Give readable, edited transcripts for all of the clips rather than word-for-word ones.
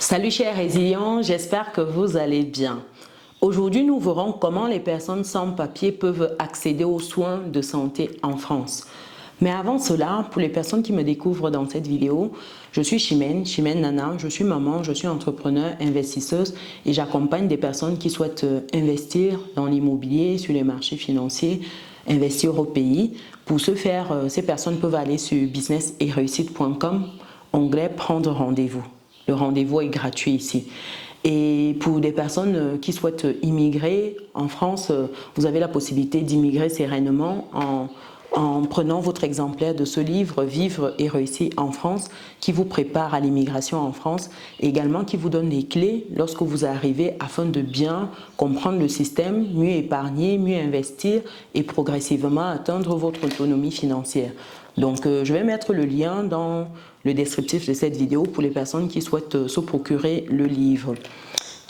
Salut chers résilients, j'espère que vous allez bien. Aujourd'hui, nous verrons comment les personnes sans papier peuvent accéder aux soins de santé en France. Mais avant cela, pour les personnes qui me découvrent dans cette vidéo, je suis Chimène Nana, je suis maman, je suis entrepreneur, investisseuse et j'accompagne des personnes qui souhaitent investir dans l'immobilier, sur les marchés financiers, investir au pays. Pour ce faire, ces personnes peuvent aller sur business-et-réussite.com, onglet prendre rendez-vous. Le rendez-vous est gratuit ici. Et pour des personnes qui souhaitent immigrer en France, vous avez la possibilité d'immigrer sereinement en prenant votre exemplaire de ce livre « Vivre et réussir en France » qui vous prépare à l'immigration en France et également qui vous donne les clés lorsque vous arrivez afin de bien comprendre le système, mieux épargner, mieux investir et progressivement atteindre votre autonomie financière. Donc, je vais mettre le lien dans le descriptif de cette vidéo pour les personnes qui souhaitent se procurer le livre.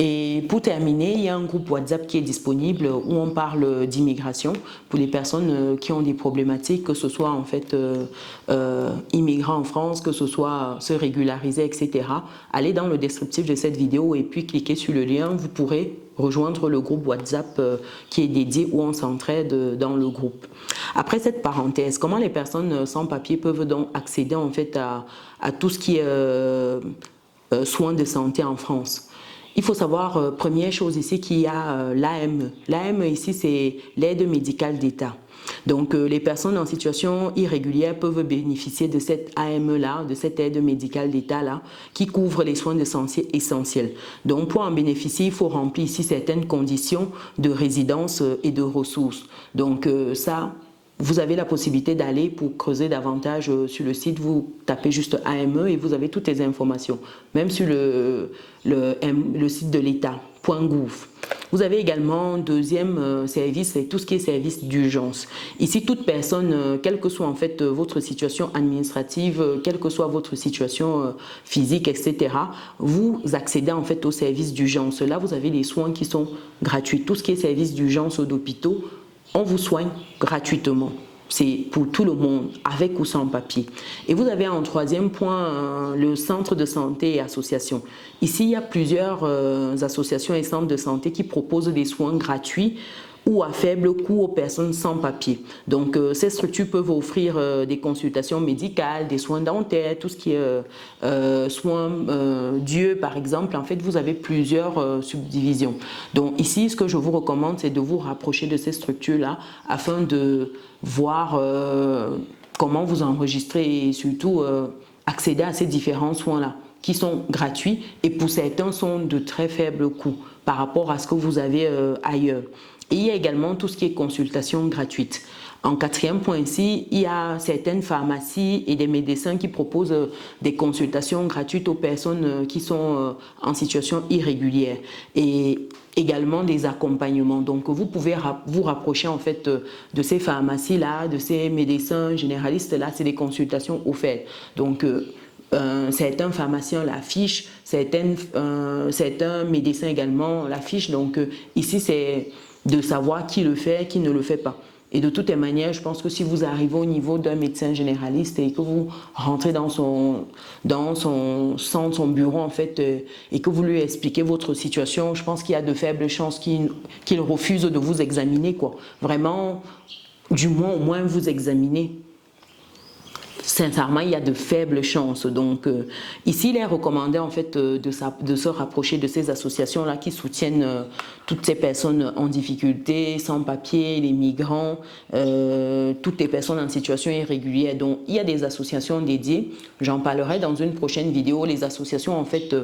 Et pour terminer, il y a un groupe WhatsApp qui est disponible où on parle d'immigration pour les personnes qui ont des problématiques, que ce soit en fait immigrer en France, que ce soit se régulariser, etc. Allez dans le descriptif de cette vidéo et puis cliquez sur le lien, vous pourrez rejoindre le groupe WhatsApp qui est dédié où on s'entraide dans le groupe. Après cette parenthèse, comment les personnes sans papier peuvent donc accéder en fait à tout ce qui est soins de santé en France? Il faut savoir, première chose ici, qu'il y a l'AME. L'AME ici, c'est l'aide médicale d'État. Donc, les personnes en situation irrégulière peuvent bénéficier de cette AME-là, de cette aide médicale d'État-là, qui couvre les soins de santé essentiels. Donc, pour en bénéficier, il faut remplir ici certaines conditions de résidence et de ressources. Donc, ça, vous avez la possibilité d'aller pour creuser davantage sur le site, vous tapez juste AME et vous avez toutes les informations, même sur le site de l'État.gouv. Vous avez également un deuxième service, c'est tout ce qui est service d'urgence. Ici, toute personne, quelle que soit en fait votre situation administrative, quelle que soit votre situation physique, etc., vous accédez en fait au service d'urgence. Là, vous avez les soins qui sont gratuits. Tout ce qui est service d'urgence d'hôpitaux, on vous soigne gratuitement. C'est pour tout le monde, avec ou sans papier. Et vous avez en troisième point le centre de santé et associations. Ici, il y a plusieurs associations et centres de santé qui proposent des soins gratuits ou à faible coût aux personnes sans papier. Donc, ces structures peuvent offrir des consultations médicales, des soins dentaires, tout ce qui est soins d'yeux, par exemple. En fait, vous avez plusieurs subdivisions. Donc, ici, ce que je vous recommande, c'est de vous rapprocher de ces structures-là afin de voir comment vous enregistrer et surtout accéder à ces différents soins-là qui sont gratuits et pour certains sont de très faible coût par rapport à ce que vous avez ailleurs. Et il y a également tout ce qui est consultation gratuite. En quatrième point ici, il y a certaines pharmacies et des médecins qui proposent des consultations gratuites aux personnes qui sont en situation irrégulière et également des accompagnements. Donc vous pouvez vous rapprocher en fait de ces pharmacies-là, de ces médecins généralistes-là, c'est des consultations offertes. Donc certains pharmaciens l'affichent, certains médecins également l'affichent. Donc ici c'est de savoir qui le fait, qui ne le fait pas. Et de toutes les manières, je pense que si vous arrivez au niveau d'un médecin généraliste et que vous rentrez dans son centre, son bureau en fait, et que vous lui expliquez votre situation, je pense qu'il y a de faibles chances qu'il refuse de vous examiner, quoi. Vraiment, du moins, au moins vous examiner. Sincèrement, il y a de faibles chances. Donc, ici, il est recommandé en fait de se rapprocher de ces associations-là qui soutiennent toutes ces personnes en difficulté, sans papier, les migrants, toutes les personnes en situation irrégulière. Donc, il y a des associations dédiées. J'en parlerai dans une prochaine vidéo. Les associations en fait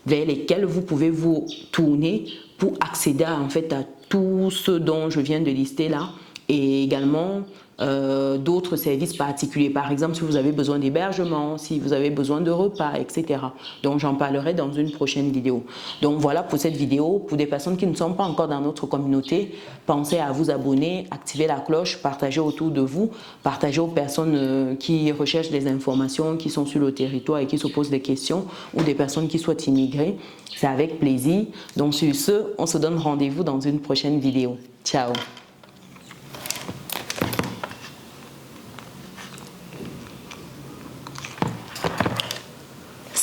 vers lesquelles vous pouvez vous tourner pour accéder en fait à tout ce dont je viens de lister là et également d'autres services particuliers. Par exemple, si vous avez besoin d'hébergement, si vous avez besoin de repas, etc. Donc, j'en parlerai dans une prochaine vidéo. Donc, voilà pour cette vidéo. Pour des personnes qui ne sont pas encore dans notre communauté, pensez à vous abonner, activer la cloche, partager autour de vous, partager aux personnes qui recherchent des informations, qui sont sur le territoire et qui se posent des questions, ou des personnes qui souhaitent immigrer. C'est avec plaisir. Donc, sur ce, on se donne rendez-vous dans une prochaine vidéo. Ciao!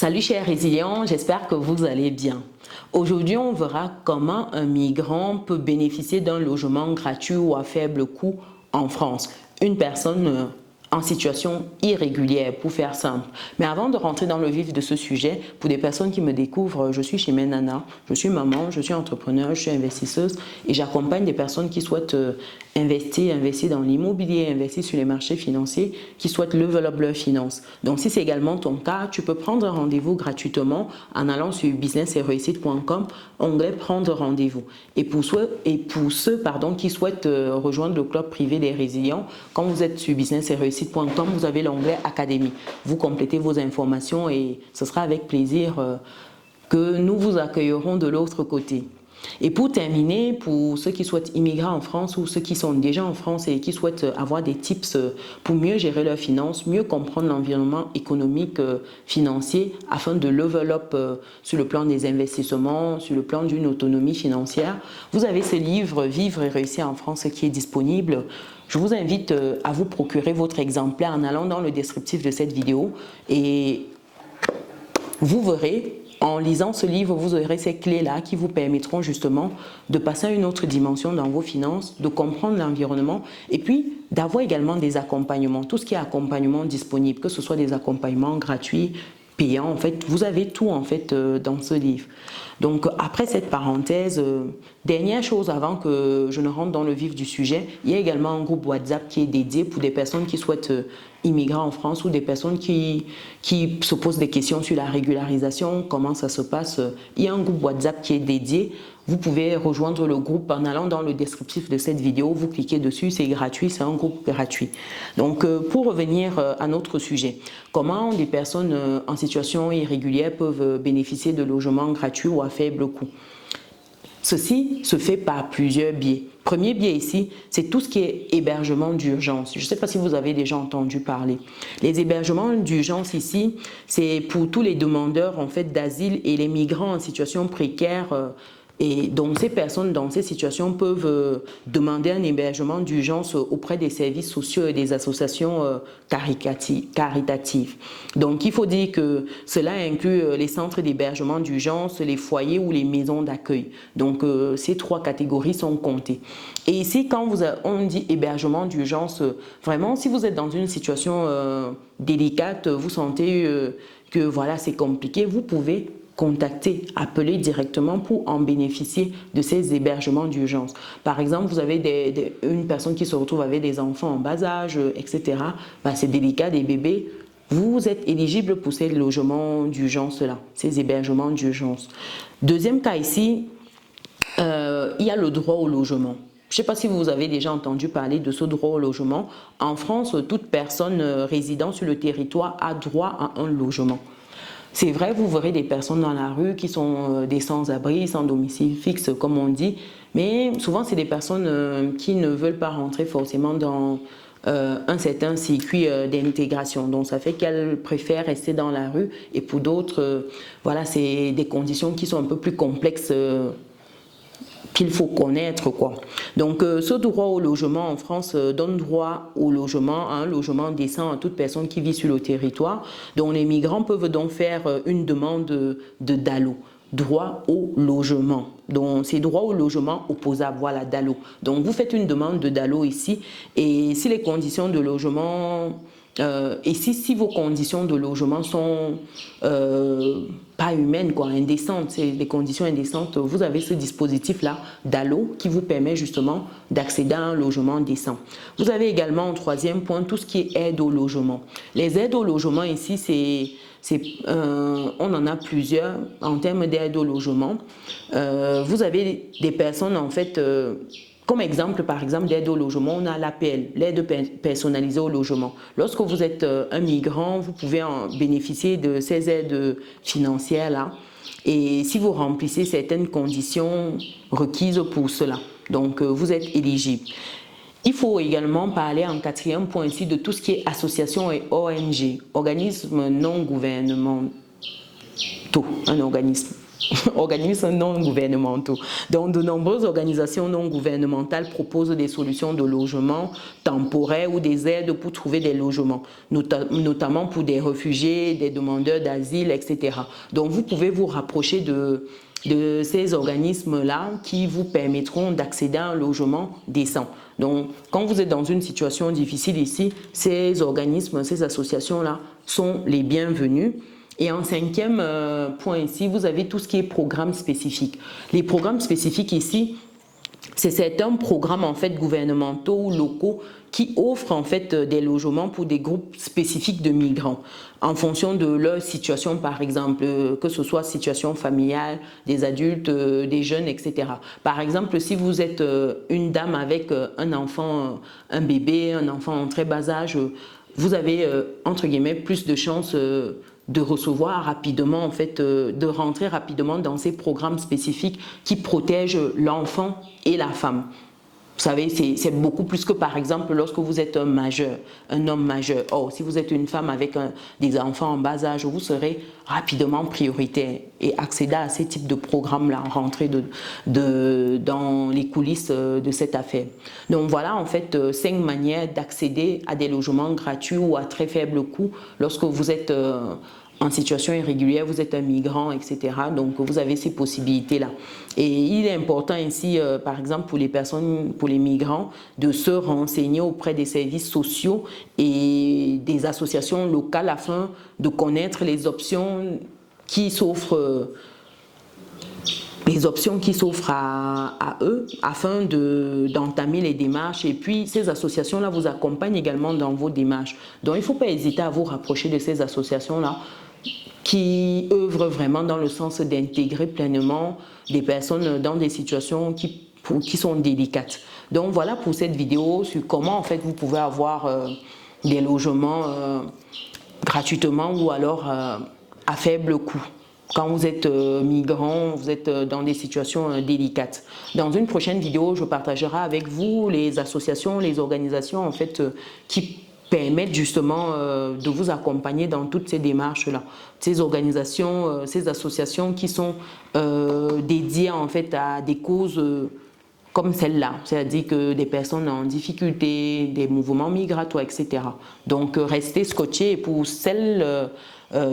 Salut chers résilients, j'espère que vous allez bien. Aujourd'hui, on verra comment un migrant peut bénéficier d'un logement gratuit ou à faible coût en France. Une personne en situation irrégulière, pour faire simple. Mais avant de rentrer dans le vif de ce sujet, pour des personnes qui me découvrent, je suis Chimène Nana, je suis maman, je suis entrepreneur, je suis investisseuse et j'accompagne des personnes qui souhaitent investir dans l'immobilier, investir sur les marchés financiers, qui souhaitent level up leur finance. Donc si c'est également ton cas, tu peux prendre un rendez-vous gratuitement en allant sur business-et-réussite.com, onglet prendre rendez-vous. Et pour ceux qui souhaitent rejoindre le club privé des résilients, quand vous êtes sur business-et-réussite.com, vous avez l'onglet Académie. Vous complétez vos informations et ce sera avec plaisir que nous vous accueillerons de l'autre côté. Et pour terminer, pour ceux qui souhaitent immigrer en France ou ceux qui sont déjà en France et qui souhaitent avoir des tips pour mieux gérer leurs finances, mieux comprendre l'environnement économique, financier, afin de level up sur le plan des investissements, sur le plan d'une autonomie financière, vous avez ce livre « Vivre et réussir en France » qui est disponible. Je vous invite à vous procurer votre exemplaire en allant dans le descriptif de cette vidéo et vous verrez, en lisant ce livre, vous aurez ces clés-là qui vous permettront justement de passer à une autre dimension dans vos finances, de comprendre l'environnement et puis d'avoir également des accompagnements, tout ce qui est accompagnement disponible, que ce soit des accompagnements gratuits, payants, en fait, vous avez tout en fait dans ce livre. Donc après cette parenthèse, dernière chose avant que je ne rentre dans le vif du sujet, il y a également un groupe WhatsApp qui est dédié pour des personnes qui souhaitent immigrer en France ou des personnes qui se posent des questions sur la régularisation, comment ça se passe. Il y a un groupe WhatsApp qui est dédié. Vous pouvez rejoindre le groupe en allant dans le descriptif de cette vidéo, vous cliquez dessus, c'est gratuit, c'est un groupe gratuit. Donc pour revenir à notre sujet, comment des personnes en situation irrégulière peuvent bénéficier de logements gratuits ou à faible coût? Ceci se fait par plusieurs biais. Premier biais ici, c'est tout ce qui est hébergement d'urgence. Je ne sais pas si vous avez déjà entendu parler. Les hébergements d'urgence ici, c'est pour tous les demandeurs en fait d'asile et les migrants en situation précaire. Et donc ces personnes dans ces situations peuvent demander un hébergement d'urgence auprès des services sociaux et des associations caritatives. Donc il faut dire que cela inclut les centres d'hébergement d'urgence, les foyers ou les maisons d'accueil. Donc ces trois catégories sont comptées. Et ici quand on dit hébergement d'urgence, vraiment si vous êtes dans une situation délicate, vous sentez que voilà c'est compliqué, vous pouvez contacter, appeler directement pour en bénéficier de ces hébergements d'urgence. Par exemple, vous avez une personne qui se retrouve avec des enfants en bas âge, etc. C'est délicat, des bébés. Vous êtes éligible pour ces logements d'urgence-là, ces hébergements d'urgence. Deuxième cas ici, il y a le droit au logement. Je ne sais pas si vous avez déjà entendu parler de ce droit au logement. En France, toute personne résidant sur le territoire a droit à un logement. C'est vrai, vous verrez des personnes dans la rue qui sont des sans-abri, sans domicile fixe, comme on dit, mais souvent, c'est des personnes qui ne veulent pas rentrer forcément dans un certain circuit d'intégration. Donc, ça fait qu'elles préfèrent rester dans la rue. Et pour d'autres, voilà, c'est des conditions qui sont un peu plus complexes qu'il faut connaître, quoi. Donc ce droit au logement en France donne droit au logement, à un logement décent à toute personne qui vit sur le territoire. Donc les migrants peuvent donc faire une demande de DALO, droit au logement. Donc c'est droit au logement opposable, voilà, DALO. Donc vous faites une demande de DALO ici et si les conditions de logement si vos conditions de logement sont pas humaines, quoi, indécentes, c'est des conditions indécentes, vous avez ce dispositif-là DALO qui vous permet justement d'accéder à un logement décent. Vous avez également en troisième point tout ce qui est aide au logement. Les aides au logement ici, on en a plusieurs en termes d'aide au logement. Vous avez des personnes en fait... Comme exemple, par exemple, d'aide au logement, on a l'APL, l'aide personnalisée au logement. Lorsque vous êtes un migrant, vous pouvez en bénéficier de ces aides financières-là. Et si vous remplissez certaines conditions requises pour cela, donc vous êtes éligible. Il faut également parler en quatrième point ici de tout ce qui est association et ONG, organismes non gouvernementaux, un organisme organismes non gouvernementaux. Donc, de nombreuses organisations non gouvernementales proposent des solutions de logement temporaires ou des aides pour trouver des logements, notamment pour des réfugiés, des demandeurs d'asile, etc. Donc, vous pouvez vous rapprocher de ces organismes-là qui vous permettront d'accéder à un logement décent. Donc, quand vous êtes dans une situation difficile ici, ces organismes, ces associations-là sont les bienvenus. Et en cinquième point ici, vous avez tout ce qui est programme spécifique. Les programmes spécifiques ici, c'est certains programmes en fait gouvernementaux ou locaux qui offrent en fait des logements pour des groupes spécifiques de migrants en fonction de leur situation, par exemple, que ce soit situation familiale, des adultes, des jeunes, etc. Par exemple, si vous êtes une dame avec un enfant, un bébé, un enfant en très bas âge, vous avez entre guillemets plus de chances de recevoir rapidement, en fait, de rentrer rapidement dans ces programmes spécifiques qui protègent l'enfant et la femme. Vous savez, c'est beaucoup plus que par exemple lorsque vous êtes un majeur, un homme majeur. Or, si vous êtes une femme avec des enfants en bas âge, vous serez rapidement prioritaire et accéder à ces types de programmes-là, rentrer dans les coulisses de cette affaire. Donc voilà en fait 5 manières d'accéder à des logements gratuits ou à très faible coût lorsque vous êtes en situation irrégulière, vous êtes un migrant, etc. Donc, vous avez ces possibilités-là. Et il est important ici, par exemple, pour les personnes, pour les migrants, de se renseigner auprès des services sociaux et des associations locales afin de connaître les options qui s'offrent à eux afin d'entamer les démarches. Et puis, ces associations-là vous accompagnent également dans vos démarches. Donc, il ne faut pas hésiter à vous rapprocher de ces associations-là qui œuvrent vraiment dans le sens d'intégrer pleinement des personnes dans des situations qui sont délicates. Donc, voilà pour cette vidéo sur comment, en fait, vous pouvez avoir des logements gratuitement ou alors à faible coût. Quand vous êtes migrant, vous êtes dans des situations délicates. Dans une prochaine vidéo, je partagerai avec vous les associations, les organisations en fait qui permettent justement de vous accompagner dans toutes ces démarches-là. Ces organisations, ces associations qui sont dédiées en fait à des causes comme celle-là, c'est-à-dire que des personnes en difficulté, des mouvements migratoires, etc. Donc, restez scotchés. Et pour celles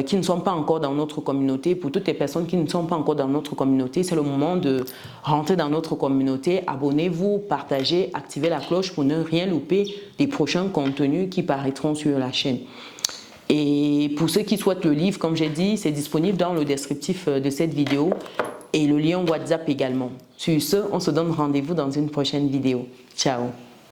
qui ne sont pas encore dans notre communauté, pour toutes les personnes qui ne sont pas encore dans notre communauté, c'est le moment de rentrer dans notre communauté. Abonnez-vous, partagez, activez la cloche pour ne rien louper des prochains contenus qui paraîtront sur la chaîne. Et pour ceux qui souhaitent le livre, comme j'ai dit, c'est disponible dans le descriptif de cette vidéo et le lien WhatsApp également. Sur ce, on se donne rendez-vous dans une prochaine vidéo. Ciao!